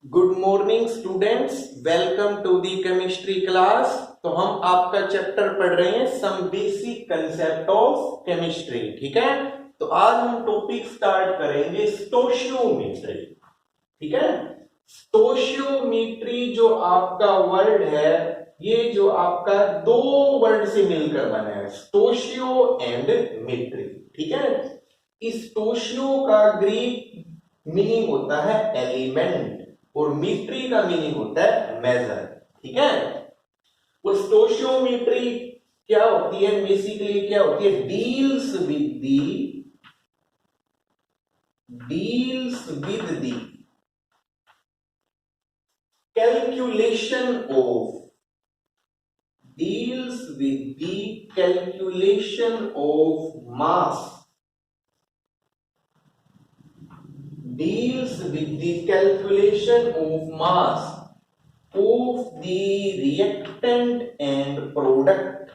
Good morning students, welcome to the chemistry class. तो हम आपका चैप्टर पढ़ रहे हैं some basic concept of chemistry. ठीक है, तो आज हम टॉपिक स्टार्ट करेंगे स्टोशियोमेट्री। ठीक है, स्टोशियोमेट्री जो आपका वर्ड है, ये जो आपका दो वर्ड से मिलकर बना है, स्टोशियो एंड मेट्री। ठीक है, इस स्टोशियो का ग्रीक मीनिंग होता है एलिमेंट और मीट्री का मीनिंग होता है मेजर। ठीक है, वो स्टोशियोमेट्री क्या होती है, बेसिकली क्या होती है, deals with the calculation of mass, deals with the calculation of mass of the reactant and product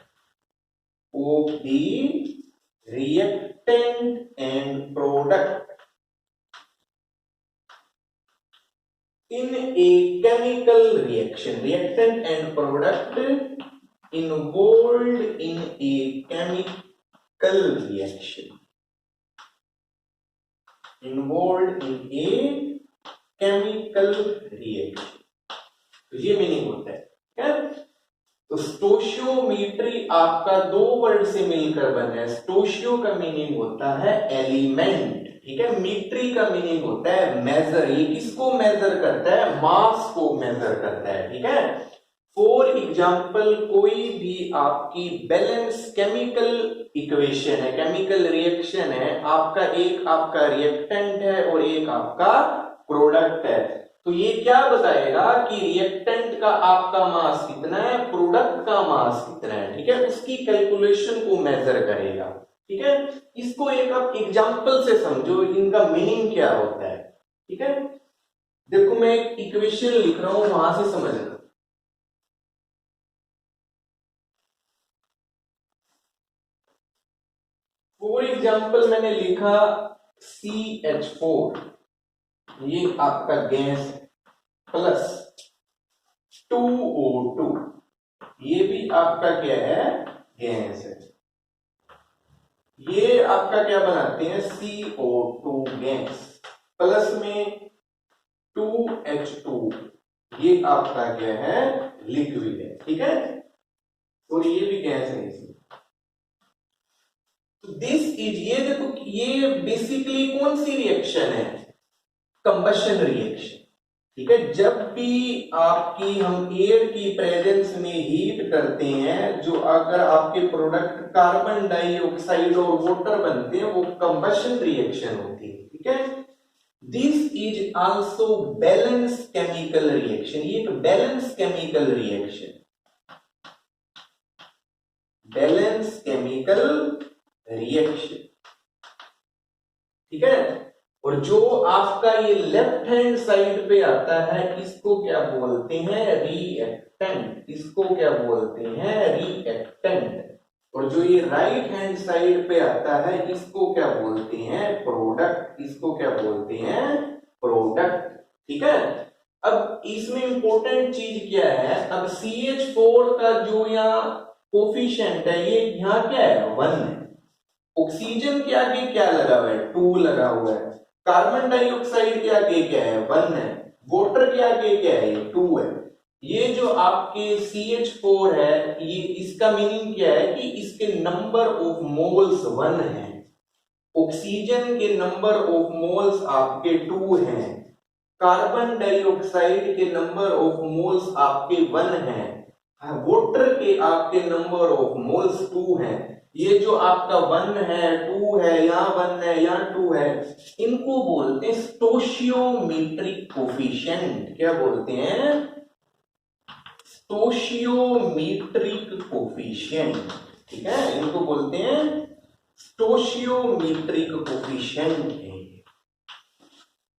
in a chemical reaction. Reactant and product involved in a chemical reaction. तो ये meaning होता है। क्या? तो stoichiometry आपका दो word से मिलकर बना है। स्टोशियो का मीनिंग होता है एलिमेंट, ठीक है, मीट्री का मीनिंग होता है मेजर। ये किसको मेजर करता है? मास को मेजर करता है। ठीक है, फॉर एग्जाम्पल कोई भी आपकी बैलेंस केमिकल इक्वेशन है, केमिकल रिएक्शन है, एक आपका रिएक्टेंट है और एक आपका प्रोडक्ट है, तो ये क्या बताएगा कि रिएक्टेंट का आपका मास कितना है, प्रोडक्ट का मास कितना है। ठीक है, उसकी कैलकुलेशन को मेजर करेगा। ठीक है, इसको एक आप एग्जांपल से समझो, इनका मीनिंग क्या होता है। ठीक है, देखो मैं एक इक्वेशन लिख रहा हूं, वहां से समझना। फॉर एग्जाम्पल मैंने लिखा CH4, ये आपका गैस है, प्लस 2O2, ये भी आपका क्या है, गैस है। ये आपका क्या बनाते हैं, CO2 गैस, प्लस में 2H2, ये आपका क्या है, लिक्विड है। ठीक है, और ये भी गैस है इसमें। दिस इज, ये देखो, ये बेसिकली कौन सी रिएक्शन है, कंबशन रिएक्शन। ठीक है, जब भी आपकी हम एयर की प्रेजेंस में हीट करते हैं, जो अगर आपके प्रोडक्ट कार्बन डाइऑक्साइड और वाटर बनते हैं, वो कंबशन रिएक्शन होती है। ठीक है, this is also balance chemical reaction, ये एक balance chemical reaction, balance chemical reaction. ठीक है, और जो आपका ये लेफ्ट हैंड साइड पे आता है, इसको क्या बोलते हैं, रिएक्टेंट, इसको क्या बोलते हैं, रिएक्टेंट। और जो ये राइट हैंड साइड पे आता है, इसको क्या बोलते हैं, प्रोडक्ट, इसको क्या बोलते हैं, प्रोडक्ट। ठीक है, अब इसमें इंपॉर्टेंट चीज क्या है, अब CH4 का जो यहाँ कोफिशिएंट है, ये यहाँ क्या है, 1 है। ऑक्सीजन के आगे क्या लगा हुआ है, 2 लगा हुआ है। कार्बन डाइऑक्साइड के आगे क्या है, 1 है। वाटर के आगे क्या है, 2 है। ये जो आपके CH4 है, ये इसका मीनिंग क्या है कि इसके नंबर ऑफ मोल्स 1 है। ऑक्सीजन के नंबर ऑफ मोल्स आपके 2 हैं। कार्बन डाइऑक्साइड के नंबर ऑफ मोल्स आपके 1 हैं। वाटर के आपके नंबर ऑफ मोल्स 2 हैं। ये जो आपका 1 है, 2 है, यहाँ 1 है, यहाँ 2 है, इनको बोलते हैं स्टोशियोमेट्रिक कोफिशिएंट। क्या बोलते हैं, स्टोशियोमेट्रिक कोफिशिएंट। ठीक है, इनको बोलते हैं स्टोशियोमेट्रिक कोफिशिएंट।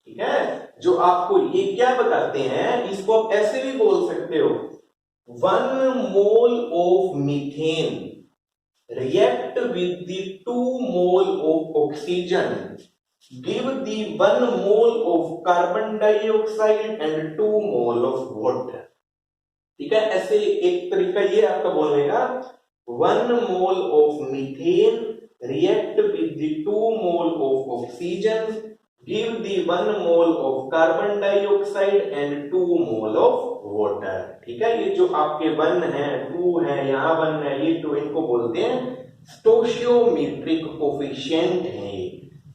ठीक है, जो आपको ये क्या बताते हैं, इसको आप ऐसे भी बोल सकते हो, 1 mole of methane react with the 2 mole of oxygen give the 1 mole of carbon dioxide and 2 mole of water। ठीक है, ऐसे एक तरीका ये आपका बोलने का 1 mole of methane react with the 2 mole of oxygen, give the 1 mole of carbon dioxide and 2 mole of water। ठीक है, ये जो आपके 1 है 2 है यहाँ 1 है ये 2, इनको बोलते हैं स्टोशियोमेट्रिक कोफिशिएंट है।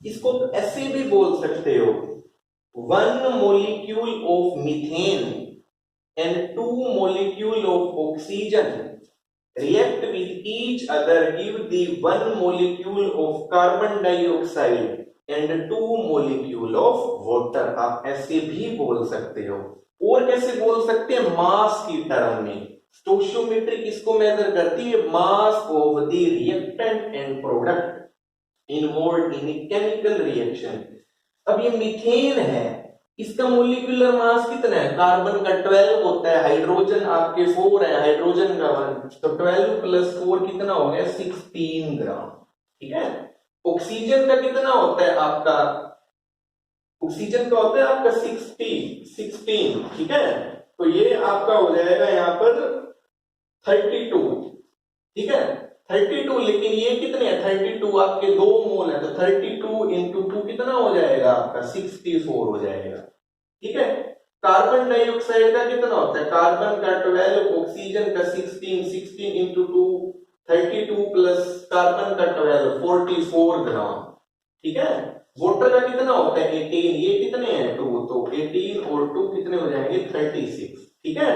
इसको ऐसे भी बोल सकते हो 1 molecule of methane and 2 molecule of oxygen react with each other, give the 1 molecule of carbon dioxide and 2 molecule of water। आप ऐसे भी बोल सकते हो। और कैसे बोल सकते हैं, मास की टर्म में। स्टोशियोमेट्रिक इसको मेजर करती है mass of the reactant and product involved in a chemical reaction. अब ये मीथेन है, इसका मोलिकुलर मास कितना है, कार्बन का 12 होता है, हाइड्रोजन आपके 4 है, हाइड्रोजन का 1, तो 12 प्लस 4 कितना हो गया 16 ग्राम। ठीक है, ऑक्सीजन का कितना होता है आपका, ऑक्सीजन का होता है आपका 16। ठीक है, तो ये आपका हो जाएगा यहाँ पर 32। ठीक है, 32, लेकिन ये कितने हैं 32 आपके 2 मोल है, तो 32 इंटू 2 कितना हो जाएगा आपका 64 हो जाएगा। ठीक है, कार्बन डाइऑक्साइड का कितना होता है, कार्बन का 12, ऑक्सीजन का 16 इंटू 2 32 प्लस कार्बन का 12 44 ग्राम। ठीक है, वाटर का कितना होता है 18, ये कितने हैं 2, तो 18 और 2 कितने हो जाएंगे 36। ठीक है,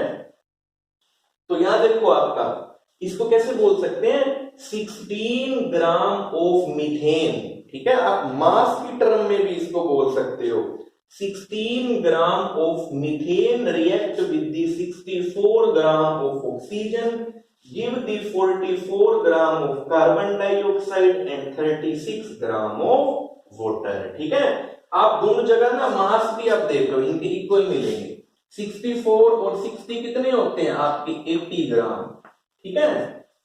तो यहां देखो आपका इसको कैसे बोल सकते हैं 16 ग्राम ऑफ मीथेन। ठीक है, आप मास की टर्म में भी इसको बोल सकते हो 16 gram of methane react with the 64 gram of oxygen, give the 44 gram of carbon dioxide and 36 gram of water. ठीक है, आप दोनों जगह ना मास भी आप देख लो, इनके इक्वल मिलेंगे। 64 और 60 कितने होते हैं आपके 80 ग्राम। ठीक है,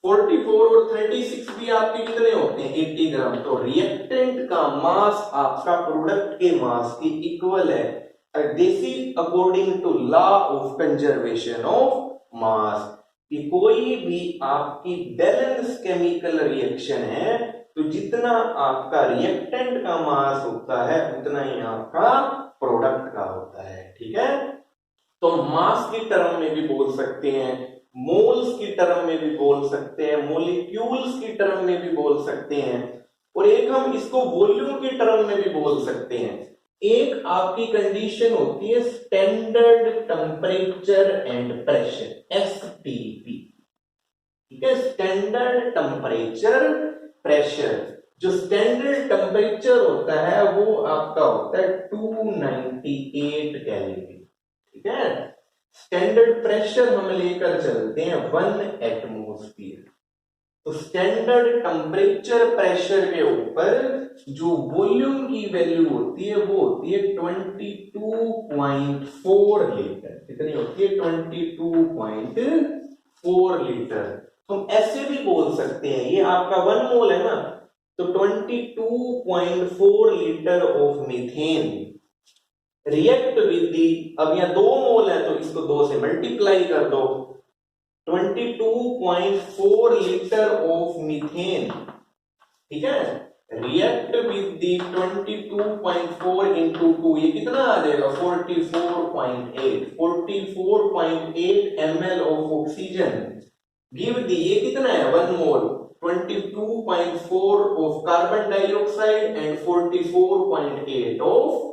44 और 36 भी आपके कितने होते हैं 80 ग्राम। तो रिएक्टेंट का मास आपका प्रोडक्ट के मास के इक्वल है। This is according to law of conservation of mass. कि कोई भी आपकी बैलेंस केमिकल रिएक्शन है तो जितना आपका रिएक्टेंट का मास होता है उतना ही आपका प्रोडक्ट का होता है। ठीक है, तो मास की टर्म में भी बोल सकते हैं, मोल्स की टर्म में भी बोल सकते हैं, मोलिक्यूल्स की टर्म में भी बोल सकते हैं, और एक हम इसको वॉल्यूम की टर्म में भी बोल सकते हैं। एक आपकी कंडीशन होती है standard temperature and pressure, STP। ठीक है, स्टैंडर्ड टेम्परेचर प्रेशर। जो स्टैंडर्ड टेम्परेचर होता है वो आपका होता है 298 केल्विन। ठीक है, स्टैंडर्ड प्रेशर हम लेकर चलते हैं 1 एटमॉस्फेयर। तो स्टैंडर्ड टेम्परेचर प्रेशर के ऊपर जो वॉल्यूम की वैल्यू होती है वो होती है 22.4 लीटर। कितनी होती है 22.4 लीटर। हम ऐसे भी बोल सकते हैं, ये आपका 1 मोल है ना, तो 22.4 litre of methane react with the, अब यहाँ 2 मोल है तो इसको 2 से मल्टीप्लाई कर दो, 22.4 लीटर ऑफ मीथेन। ठीक है, रिएक्ट विद दी 22.4 इंटू 2, ये कितना आ जाएगा 44.8 ml ऑफ ऑक्सीजन, गिव दी, ये कितना है 1 मोल, 22.4 of carbon dioxide and 44.8 of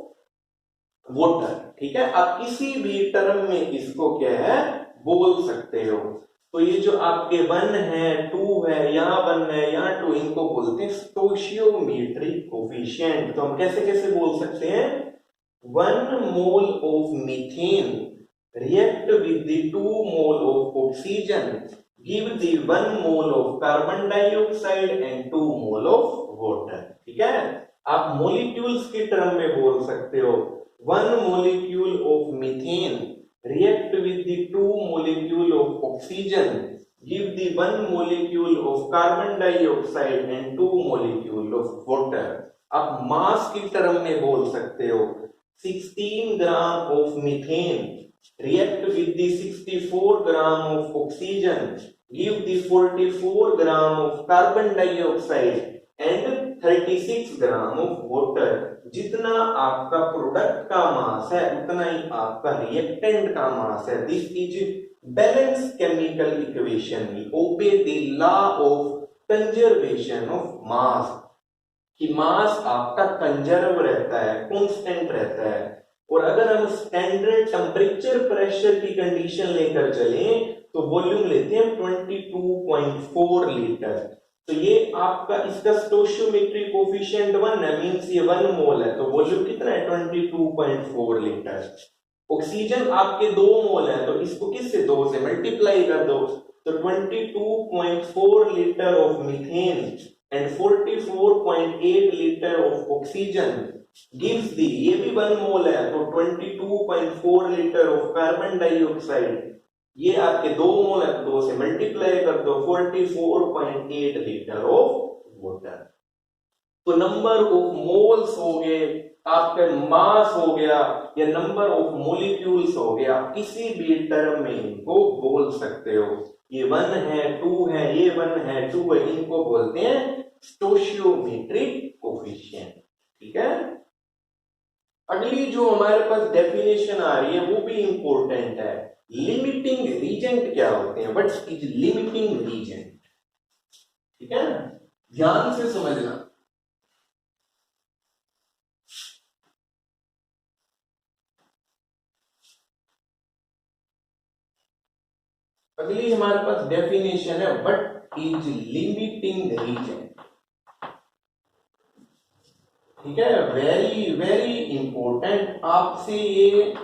water. ठीक है, आप किसी भी टर्म में इसको क्या है बोल सकते हो। तो ये जो आपके 1 है 2 है, यहाँ 1 है यहाँ 2, इनको बोलते हैं स्टोशियोमेट्रिक कोफिशिएंट। तो हम कैसे कैसे बोल सकते हैं 1 mole of methane react with the 2 mole of oxygen, give the 1 mole of carbon dioxide and 2 mole of water. ठीक है, आप मॉलिक्यूल्स की टर्म में बोल सकते हो 1 molecule of methane react with the 2 molecule of oxygen, give the 1 molecule of carbon dioxide and 2 molecule of water। आप मास की टर्म में बोल सकते हो। 16 gram of methane react with the 64 gram of oxygen, give the 44 gram of carbon dioxide and 36 gram of water। जितना आपका product का मास है उतना ही आपका रिएक्टेंट का मास है। This is balance chemical equation, obey the law of conservation of mass, कि मास आपका कंजर्व रहता है, कांस्टेंट रहता है। और अगर हम स्टैंडर्ड टेम्परेचर प्रेशर की कंडीशन लेकर चलें तो वॉल्यूम लेते हैं 22.4 लीटर। तो ये आपका इसका स्टोइचियोमेट्रिक कोफिशिएंट 1 है, मींस ये 1 मोल है, तो वॉल्यूम कितना है 22.4 लीटर। ऑक्सीजन आपके 2 मोल है, तो इसको किससे 2 से मल्टीप्लाई कर दो, तो 22.4 litre of methane and 44.8 litre of oxygen gives the, ये भी 1 मोल है, तो 22.4 लीटर ऑफ कार्बन डाइऑक्साइड, ये आपके 2 मोल है, तो 2 से मल्टीप्लाई कर दो 44.8 लीटर ऑफ वाटर। तो नंबर ऑफ मोल्स हो गए, आपका मास हो गया, या नंबर ऑफ मॉलिक्यूल्स हो गया, किसी भी टर्म में इनको बोल सकते हो। ये 1 है, 2 है, ये 1 है, 2 है, इनको बोलते हैं स्टोइचियोमेट्रिक कोफिशिएंट। ठीक है। अगली जो हमारे पास डेफिनेशन आ रही है वो भी इंपॉर्टेंट है। लिमिटिंग रीजेंट क्या होते हैं, व्हाट इज लिमिटिंग रीजेंट। ठीक है, ध्यान से समझना। अगली हमारे पास डेफिनेशन है, व्हाट इज लिमिटिंग रीजन। ठीक है, वेरी वेरी इंपॉर्टेंट। आपसे ये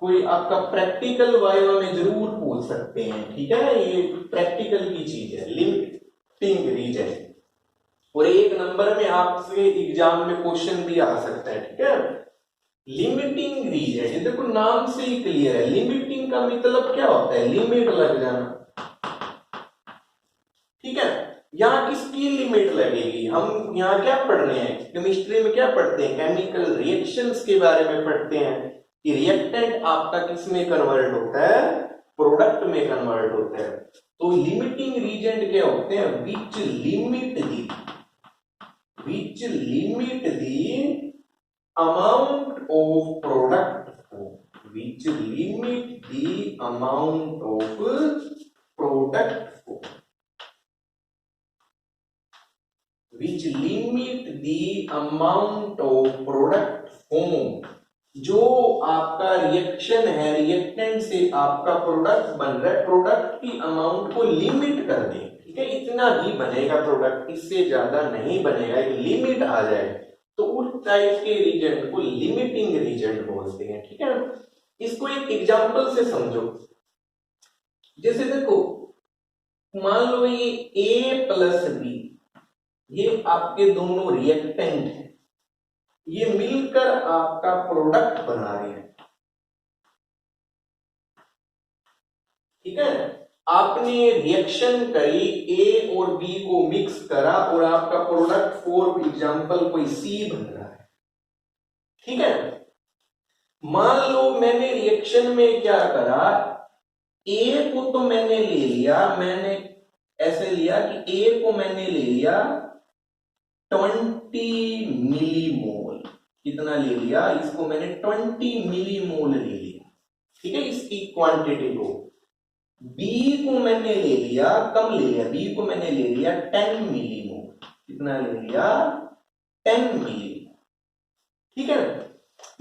कोई आपका प्रैक्टिकल वाइवा में जरूर पूछ सकते हैं। ठीक है, ये प्रैक्टिकल की चीज है, लिमिटिंग रीजन। और 1 नंबर में आपसे एग्जाम में क्वेश्चन भी आ सकता है। ठीक है, लिमिटिंग रीजन, देखो नाम से ही क्लियर है, लिमिटिंग का मतलब क्या होता है, लिमिट लग जाना। ठीक है, यहां किसकी लिमिट लगेगी, हम यहां क्या पढ़ रहे हैं, केमिस्ट्री में क्या पढ़ते हैं, केमिकल रिएक्शंस के बारे में पढ़ते हैं कि रिएक्टेंट आपका किस में कन्वर्ट होता है, प्रोडक्ट में कन्वर्ट होता है। तो लिमिटिंग रीजन क्या होते हैं, which limit the amount of product flow, which limit the amount of product flow, which limit the amount of product form। जो आपका रिएक्शन है, रिएक्टेंट से आपका प्रोडक्ट बन रहा है, प्रोडक्ट की अमाउंट को लिमिट कर दे। ठीक है, इतना ही बनेगा प्रोडक्ट, इससे ज्यादा नहीं बनेगा, एक लिमिट आ जाए, तो उस टाइप के रीजन को लिमिटिंग रीजन बोलते हैं। ठीक है, इसको एक एग्जांपल से समझो। जैसे देखो, मान लो ये A प्लस B, ये आपके दोनों रिएक्टेंट हैं, ये मिलकर आपका प्रोडक्ट बना रहे हैं। ठीक है, आपने रिएक्शन करी, A और B को मिक्स करा और आपका प्रोडक्ट फॉर एग्जांपल कोई C बन रहा है। ठीक है, मान लो मैंने रिएक्शन में क्या करा, A को तो मैंने ले लिया, मैंने ऐसे लिया कि A को मैंने ले लिया 20 मिलीमोल, कितना ले लिया, इसको मैंने 20 मिलीमोल ले लिया। ठीक है, इसकी क्वांटिटी को। B को मैंने ले लिया, कम ले लिया, B को मैंने ले लिया 10 मिलीमोल, कितना ले लिया 10 मिलीमोल। ठीक है,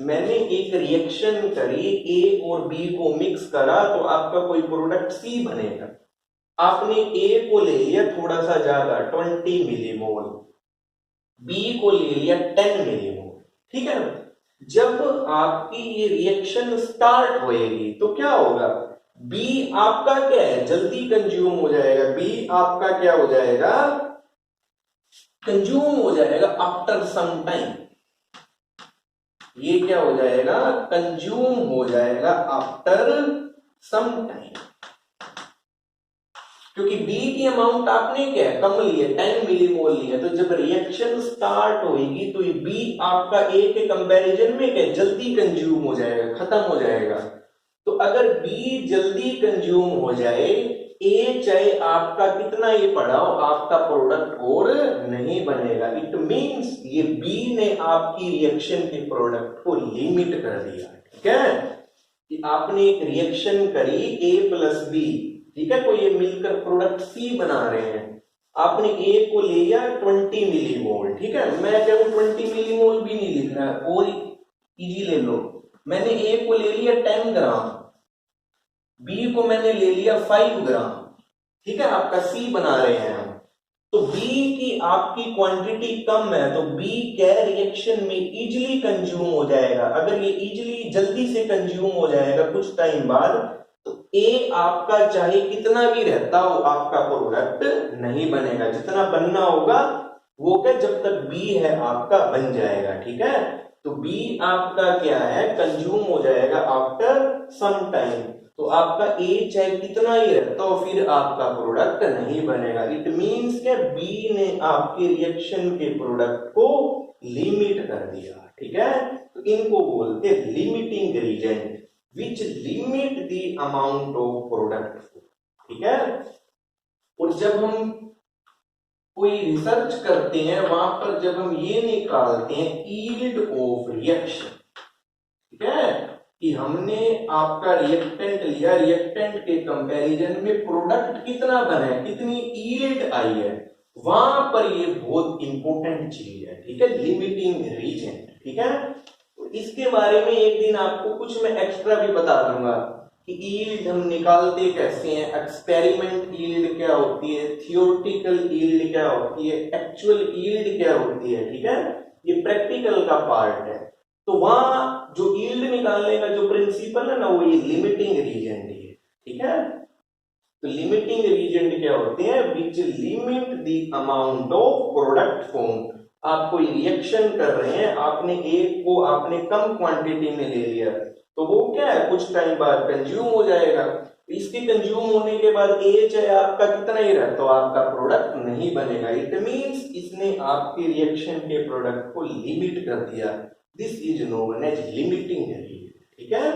मैंने एक रिएक्शन करी, A और B को मिक्स करा, तो आपका कोई प्रोडक्ट C बनेगा। आपने A को ले लिया थोड़ा सा ज्यादा 20 मिलीमोल, B को ले लिया 10 मिलीमोल। ठीक है, जब आपकी ये रिएक्शन स्टार्ट होएगी तो क्या होगा, B आपका क्या है, जल्दी कंज्यूम हो जाएगा, B आपका क्या हो जाएगा, कंज्यूम हो जाएगा आफ्टर सम टाइम। ये क्या हो जाएगा, कंज्यूम हो जाएगा आफ्टर सम टाइम। क्योंकि बी की अमाउंट आपने क्या है कम ली है, 10 मिलीमोल ली है, तो जब रिएक्शन स्टार्ट होगी तो ये बी आपका ए के कंपैरिजन में क्या जल्दी कंज्यूम हो जाएगा, खत्म हो जाएगा। तो अगर बी जल्दी कंज्यूम हो जाए, ए चाहे आपका कितना ये पड़ा हो, आपका प्रोडक्ट और नहीं बनेगा। इट मींस ये बी ने आपकी रिएक्शन के प्रोडक्ट को लिमिट कर दिया। ठीक है, कि आपने एक रिएक्शन करी ए प्लस बी, ठीक है, कोई ये मिलकर प्रोडक्ट सी बना रहे हैं, आपने ए को ले लिया 20 मिलीमोल, ठीक है, मैं कहूं 20 मिलीमोल भी नहीं लिख रहा है और इजी ले लो, मैंने ए को ले लिया 10 ग्राम, बी को मैंने ले लिया 5 ग्राम, ठीक है, आपका सी बना रहे हैं हम, तो बी की आपकी क्वांटिटी कम है, तो बी क्या रिएक्शन में इजीली कंज्यूम हो जाएगा। अगर ये इजीली जल्दी से कंज्यूम हो जाएगा कुछ टाइम बाद, तो ए आपका चाहे कितना भी रहता हो आपका प्रोडक्ट नहीं बनेगा, जितना बनना होगा वो क्या जब तक बी है आपका बन जाएगा। ठीक है, तो बी आपका क्या है कंज्यूम हो जाएगा आफ्टर सम टाइम, तो आपका ए चाहे कितना ही रहता हो फिर आपका प्रोडक्ट नहीं बनेगा। इट मींस के बी ने आपके रिएक्शन के प्रोडक्ट को लिमिट कर दिया। ठीक है, तो इनको बोलते हैं limiting reagent which limit the amount of product. ठीक है, और जब हम कोई रिसर्च करते हैं वहां पर जब हम ये निकालते हैं यील्ड ऑफ रिएक्शन, ठीक है, कि हमने आपका रिएक्टेंट लिया, रिएक्टेंट के कंपैरिजन में प्रोडक्ट कितना बना है, कितनी यील्ड आई है, वहां पर ये बहुत इंपॉर्टेंट चीज है। ठीक है, लिमिटिंग रीजन। ठीक है, तो इसके बारे में एक दिन आपको कुछ मैं एक्स्ट्रा भी बता दूंगा कि यील्ड हम निकालते कैसे हैं, एक्सपेरिमेंट यील्ड क्या होती है, थियोरेटिकल यील्ड क्या होती है, एक्चुअल यील्ड क्या होती है। ठीक है, ये प्रैक्टिकल का पार्ट है। तो वहां जो यील्ड निकालने का जो प्रिंसिपल है ना वो ये लिमिटिंग रीजन है। ठीक है, तो लिमिटिंग रीजन क्या होते हैं, which limit the amount of product form. आप कोई रिएक्शन कर रहे हैं, आपने एक को आपने कम क्वांटिटी में ले लिया, तो वो क्या है कुछ टाइम बाद कंज्यूम हो जाएगा। इसके कंज्यूम होने के बाद ए चाहे आपका कितना ही रहे तो आपका प्रोडक्ट नहीं बनेगा। इट मींस इसने आपके रिएक्शन के प्रोडक्ट को लिमिट कर दिया। This is known as limiting reagent. ठीक है,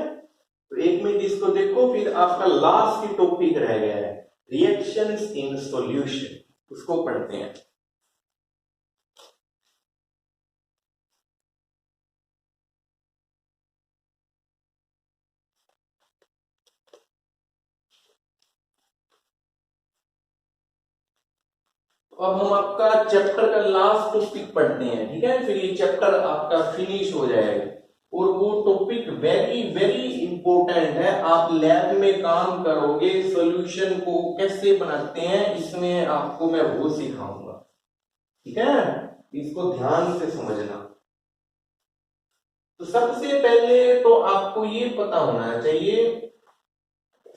तो एक मिनट इसको देखो, फिर आपका लास्ट की टॉपिक रह गया है रिएक्शंस इन सॉल्यूशन, उसको पढ़ते हैं। अब हम आपका चैप्टर का लास्ट टॉपिक पढ़ते हैं। ठीक है, फिर ये चैप्टर आपका फिनिश हो जाएगा, और वो टॉपिक वेरी वेरी इंपॉर्टेंट है। आप लैब में काम करोगे, सॉल्यूशन को कैसे बनाते हैं इसमें आपको मैं वो सिखाऊंगा। ठीक है, इसको ध्यान से समझना। तो सबसे पहले तो आपको ये पता होना चाहिए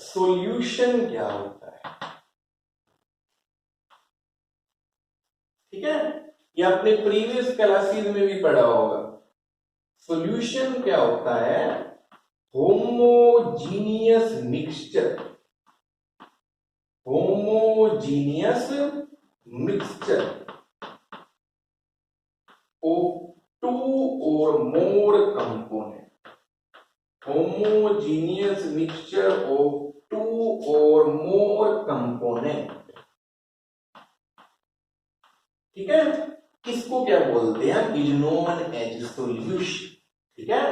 सॉल्यूशन क्या होता है। ठीक है, ये आपने प्रीवियस क्लासेस में भी पढ़ा होगा। सॉल्यूशन क्या होता है, homogeneous mixture, homogeneous mixture of two or more component, homogeneous mixture of two or more component. ठीक है, इसको क्या बोलते हैं, इज नोन एज सॉल्यूशन। ठीक है,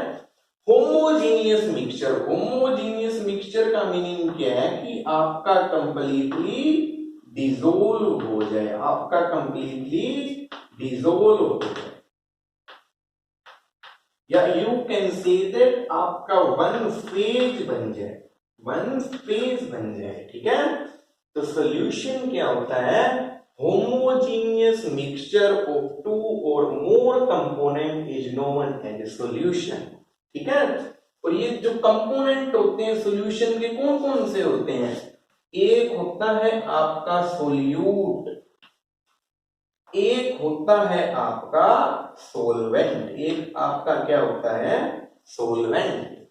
होमोजीनियस मिक्सचर, होमोजीनियस मिक्सचर का मीनिंग क्या है कि आपका कंप्लीटली डिसोल्व हो जाए, आपका कंप्लीटली डिसोल्व हो जाए, या यू कैन से दैट आपका वन फेज बन जाए, वन फेज बन जाए। ठीक है, तो सॉल्यूशन क्या होता है, homogeneous mixture of two or more component is known as solution. ठीक है, और ये जो कंपोनेंट होते हैं सॉल्यूशन के कौन कौन से होते हैं, एक होता है आपका सोल्यूट, एक होता है आपका सोलवेंट, एक आपका क्या होता है सोलवेंट।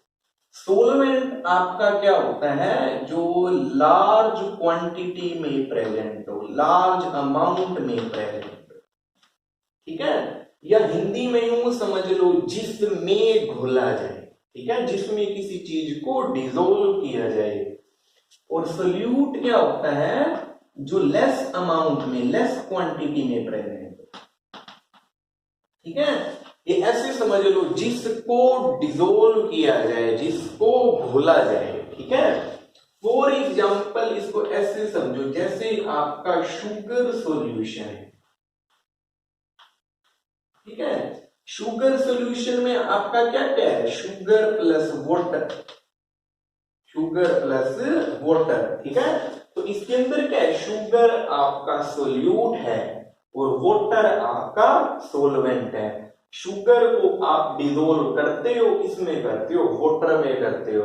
सोलवेंट आपका क्या होता है, जो लार्ज क्वांटिटी में प्रेजेंट हो, लार्ज अमाउंट में प्रेजेंट हो, ठीक है, या हिंदी में यूं समझ लो जिसमें घुला जाए, ठीक है, जिसमें किसी चीज को डिसोल्व किया जाए। और सोल्यूट क्या होता है, जो लेस अमाउंट में, लेस क्वांटिटी में प्रेजेंट हो, ठीक है, ये ऐसे समझ लो जिसको डिसोल्व किया जाए, जिसको घोला जाए, ठीक है। फॉर एग्जाम्पल इसको ऐसे समझो जैसे आपका शुगर सॉल्यूशन है, ठीक है, शुगर सॉल्यूशन में आपका क्या क्या है, sugar plus water, sugar plus water, ठीक है। तो इसके अंदर क्या है, शुगर आपका सोल्यूट है और वाटर आपका सोलवेंट है। शुगर को आप डिसोल्व करते हो, किसमें करते हो, वाटर में करते हो।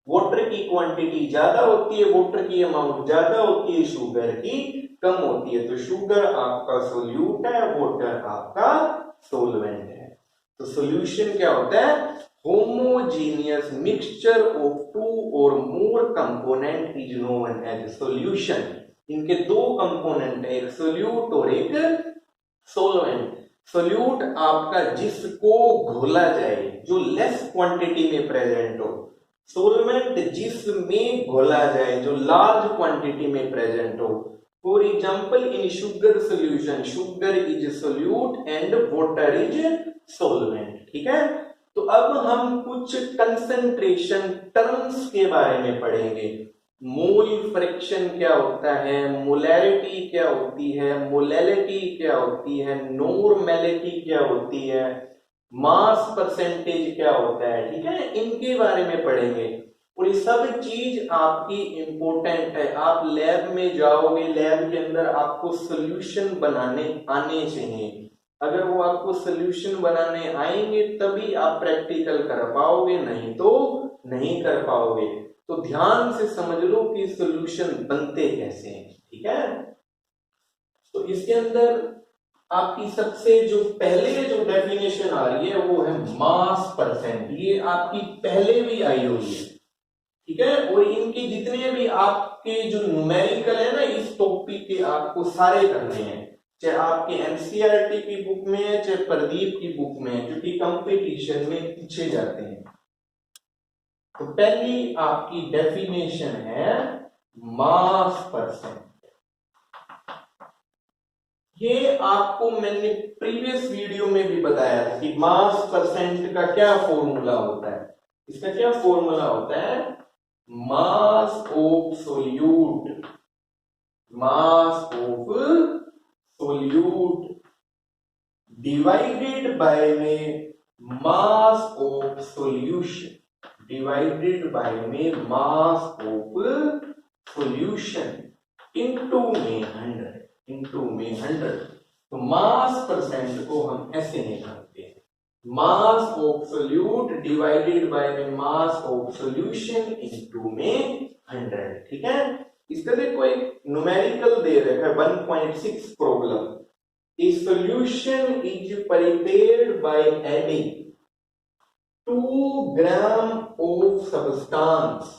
वाटर की क्वांटिटी ज्यादा होती है, वाटर की अमाउंट ज्यादा होती है, शुगर की कम होती है। तो शुगर आपका सोल्यूट है, वाटर आपका सोलवेंट है। तो सॉल्यूशन क्या होता है, homogeneous mixture of two or more component is known as solution. इनके दो कंपोनेंट है, एक सोल्यूट और एक सोलवेंट। सोल्यूट आपका जिसको घोला जाए, जो लेस क्वांटिटी में प्रेजेंट हो। सोलवेंट जिसमें घोला जाए, जो लार्ज क्वांटिटी में प्रेजेंट हो। For example in sugar solution, sugar is solute and water is solvent, ठीक है। तो अब हम कुछ कंसंट्रेशन टर्म्स के बारे में पढ़ेंगे। मोल फ्रैक्शन क्या होता है, मोलैरिटी क्या होती है, मोलैलिटी क्या होती है, नॉर्मेलिटी क्या होती है, मास परसेंटेज क्या होता है, ठीक है, इनके बारे में पढ़ेंगे। और ये सब चीज आपकी इंपॉर्टेंट है। आप लैब में जाओगे, लैब के अंदर आपको सॉल्यूशन बनाने आने चाहिए। अगर वो आपको सॉल्यूशन बनाने आएंगे तभी आप प्रैक्टिकल कर पाओगे, नहीं तो नहीं कर पाओगे। तो ध्यान से समझ लो कि सॉल्यूशन बनते कैसे हैं, ठीक है। तो इसके अंदर आपकी सबसे जो पहले जो डेफिनेशन आ रही है वो है मास परसेंट। ये आपकी पहले भी आई हुई है, ठीक है। और इनके जितने भी आपके जो न्यूमेरिकल है ना इस टॉपिक के, आपको सारे करने हैं, चाहे आपके एनसीईआरटी की बुक में है, चाहे प्रदीप की बुक में है, क्योंकि कंपटीशन में पूछे जाते हैं। तो पहली आपकी डेफिनेशन है मास परसेंट। ये आपको मैंने प्रीवियस वीडियो में भी बताया था कि मास परसेंट का क्या फॉर्मूला होता है। इसका क्या फॉर्मूला होता है, mass of solute, mass of solute divided by में mass of solution, divided by में मास ऑफ सॉल्यूशन इनटू में 100, इनटू में 100। तो मास परसेंट को हम ऐसे निकालते हैं, मास ऑफ सोल्यूट डिवाइडेड बाय में मास ऑफ सॉल्यूशन इनटू में 100, ठीक है। इसका देखो एक न्यूमेरिकल दे रखा है 1.6 problem. A solution is prepared by adding 2 gram of substance,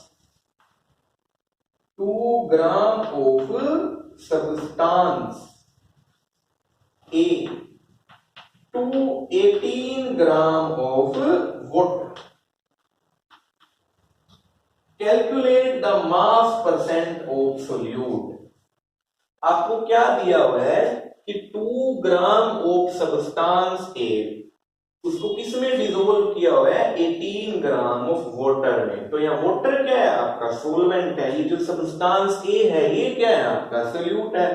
2 gram of substance A to 18 gram of water. Calculate the mass percent of solute. आपको क्या दिया हुआ है कि 2 ग्राम ऑफ सब्सटेंस ए, उसको किसमें डिसोल्व किया हुआ है, 18 ग्राम ऑफ वाटर में। तो यहाँ वाटर क्या है आपका, सोलवेंट है। ये जो सब्सटेंस ए है ये क्या है आपका, सोल्यूट है।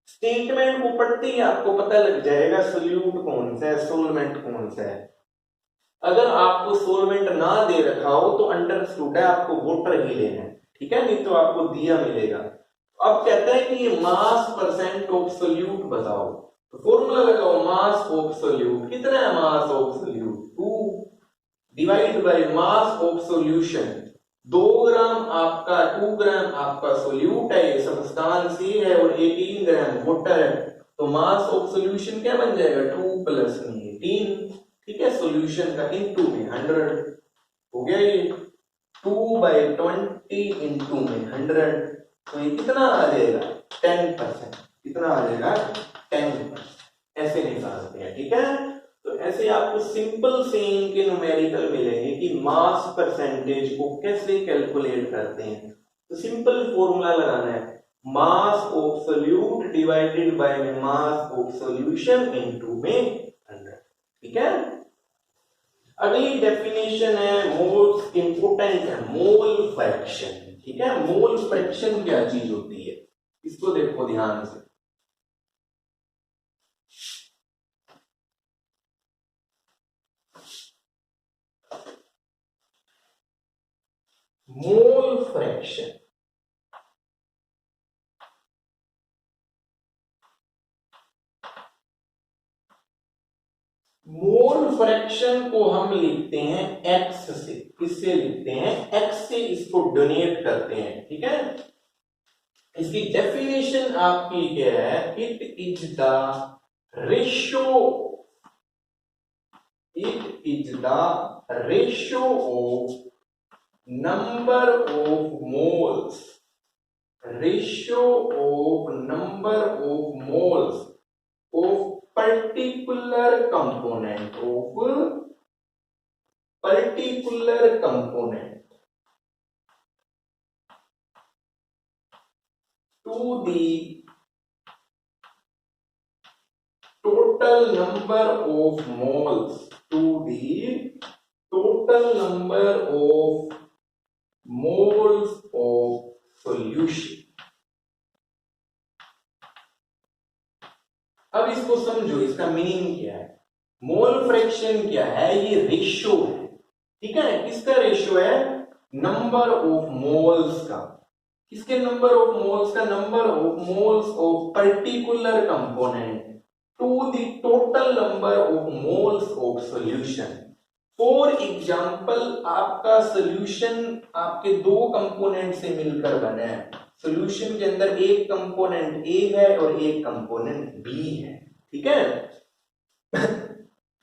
स्टेटमेंट को पढ़ते ही आपको पता लग जाएगा सोल्यूट कौन सा है, सोलवेंट कौन सा है। अगर आपको सोलवेंट ना दे रखा हो तो अंडरस्टूड है आपको वाटर ही लेना है, ठीक है, नहीं तो आपको दिया मिलेगा। अब कहता है कि ये मास परसेंट ऑफ सोल्यूट बताओ। तो फॉर्मूला लगाओ, मास ऑफ सोल्यूट कितना है, mass of solute 2 divide by mass of solution. 2 ग्राम आपका, 2 ग्राम आपका सोल्यूट है, ये सब्सटेंस ये है, और 18 ग्राम वाटर है। तो मास ऑफ सॉल्यूशन क्या बन जाएगा, 2 प्लस 18, ठीक है, सॉल्यूशन का इनटू में 100 हो गया ये। 2/20 इंटू में 100, तो ये कितना आ जाएगा 10%, कितना आ जाएगा 10%, ऐसे निकालते हैं। ठीक है, तो ऐसे आपको सिंपल से इनके न्यूमेरिकल मिलेंगे कि मास परसेंटेज को कैसे कैलकुलेट करते हैं। तो सिंपल फॉर्मूला लगाना है, mass of solute divided by mass of solution into में 100। ठीक है, अगली डेफिनेशन है मोस्ट इंपोर्टेंट है, मोल फ्रैक्शन। ठीक है, मोल फ्रैक्शन क्या चीज होती है, इसको देखो ध्यान से। मोल फ्रैक्शन, मोल फ्रैक्शन को हम लिखते हैं एक्स से। किससे लिखते हैं, एक्स से इसको डोनेट करते हैं। ठीक है, इसकी डेफिनेशन आपकी क्या है, it is the ratio, it is the ratio of number of moles, ratio of number of moles of particular component, of particular component to the total number of moles, to the total number of moles of solution। अब इसको समझो, इसका meaning क्या है। मोल fraction क्या है, ये ratio है। ठीक है, किसका रेशियो है, नंबर ऑफ मोल्स का। किसके नंबर ऑफ मोल्स का, number of moles of particular component to the total number of moles of solution. For example, आपका सॉल्यूशन आपके दो कंपोनेंट से मिलकर बना है। सॉल्यूशन के अंदर एक कंपोनेंट ए है और एक कंपोनेंट बी है। ठीक है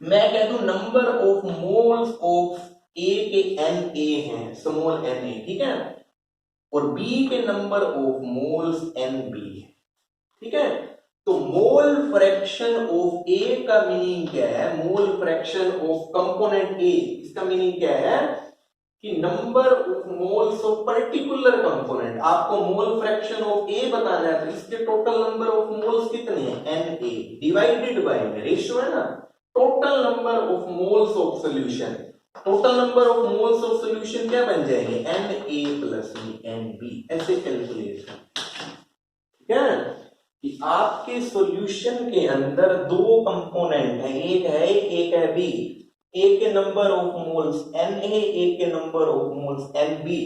मैं कह दूं नंबर ऑफ मोल्स ऑफ ए के एन ए हैं, स्मॉल एन ए। ठीक है, और बी के number of moles N B है। ठीक है, तो मोल फ्रैक्शन ऑफ ए का मीनिंग क्या है, मोल फ्रैक्शन ऑफ कंपोनेंट ए, इसका मीनिंग क्या है कि number of moles of particular component. आपको मोल फ्रैक्शन ऑफ ए बताना है, तो इसके टोटल नंबर ऑफ मोल्स कितने हैं, N A divided by ratio है ना, total number of moles of solution. Total number of moles of solution क्या बन जाएंगे, N A plus N B, ऐसे कैलकुलेट। ठीक है, कि आपके सॉल्यूशन के अंदर दो कंपोनेंट हैं, एक है ए, एक है बी। ए के number of moles N A, एक के number of moles N B.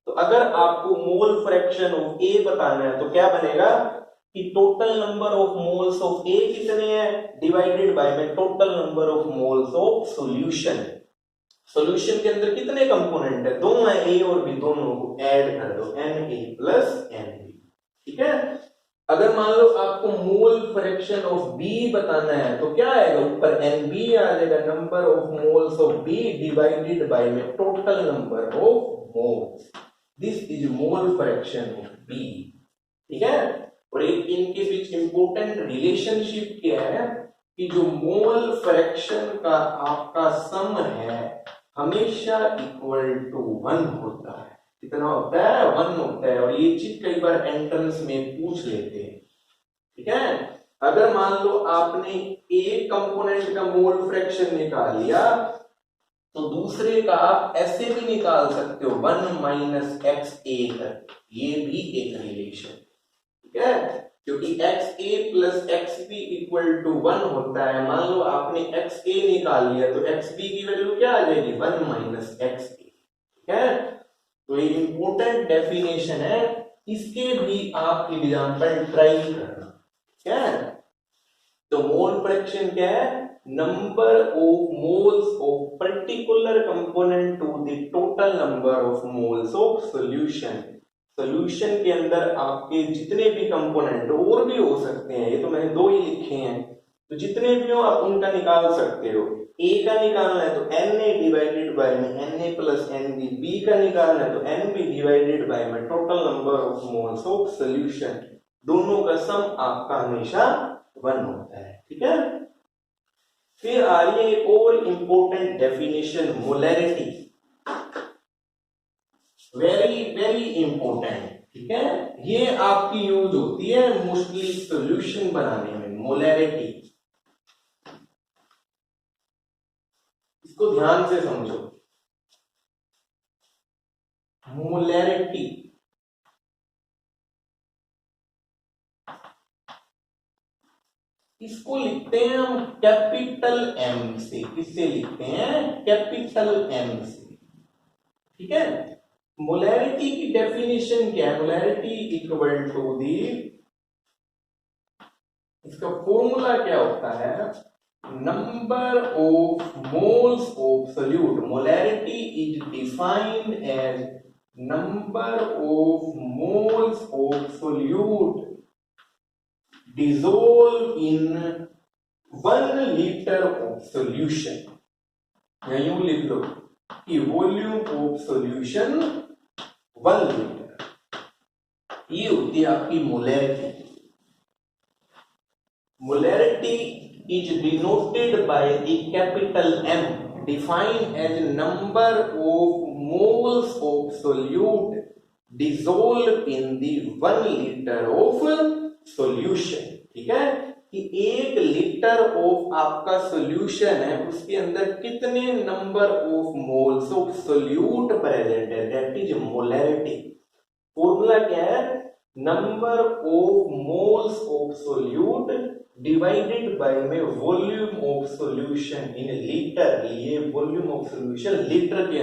तो अगर आपको मोल फ्रैक्शन ऑफ ए बताना है, तो क्या बनेगा कि total number of moles of A कितने हैं, डिवाइडेड बाय में total number of moles of solution. Solution के अंदर कितने कंपोनेंट है, दो है, ए और बी, दोनों को ऐड कर दो, N A plus N B. ठीक है, अगर मान लो आपको मोल फ्रैक्शन ऑफ बी बताना है, तो क्या आएगा, ऊपर एन बी आ जाएगा, number of moles of B divided by में total number of moles. This is mole fraction of B. ठीक है, और एक इनके बीच इंपॉर्टेंट रिलेशनशिप क्या है कि जो मोल फ्रैक्शन का आपका सम है हमेशा इक्वल टू 1 होता है। कितना होता है, 1 होता है। और ये चीज कई बार एंट्रेंस में पूछ लेते हैं। ठीक है, अगर मान लो आपने एक कंपोनेंट का मोल फ्रैक्शन निकाल लिया, तो दूसरे का आप ऐसे भी निकाल सकते हो, 1 माइनस एक्स ए कर, ये भी एक रिलेशन। ठीक है, क्योंकि X A plus X B equal to 1 होता है। मान लो आपने एक्स ए निकाल लिया, तो एक्स बी की वैल्यू क्या आ जाएगी, 1 माइनस एक्स ए। ठीक है, तो ये इंपॉर्टेंट डेफिनेशन है, इसके भी आप एग्जांपल ट्राई करना। क्या है, तो मोल फ्रैक्शन क्या है, number of moles of particular component to the total number of moles of solution. Solution के अंदर आपके जितने भी कंपोनेंट, और भी हो सकते हैं, ये तो मैंने दो ही लिखे हैं, तो जितने भी हो आप उनका निकाल सकते हो। ए का निकालना है तो एन ए डिवाइडेड बाय में Na प्लस Nb, बी का निकालना है तो Nb डिवाइडेड बाय में total number of moles of solution, दोनों का सम आपका हमेशा 1 होता है। ठीक है, फिर आ रही है एक और important definition, molarity, very very important. ठीक है, ये आपकी यूज होती है मोस्टली सॉल्यूशन बनाने में, मोलैरिटी। इसको ध्यान से समझो, मोलैरिटी इसको लिखते हैं हम कैपिटल एम से। किससे लिखते हैं? कैपिटल एम से। ठीक है, मोलैरिटी की डेफिनेशन क्या है? मोलैरिटी इक्वल टू दी, इसका फॉर्मूला क्या होता है? Number of moles of solute. Molarity is defined as number of moles of solute dissolve in 1 liter of solution। या यूं लिख लो कि वॉल्यूम ऑफ सॉल्यूशन 1 लीटर, ये होती है आपकी molarity. Molarity is denoted by the capital M, defined as number of moles of solute dissolve in the 1 litre of solution. ठीक है, कि 1 लीटर ऑफ आपका सॉल्यूशन है, उसके अंदर कितने number of moles of solute present है, दैट इज मोलैरिटी। फॉर्मूला क्या है? Number of moles of solute divided by में volume of solution in litre. ये वॉल्यूम ऑफ सॉल्यूशन लीटर के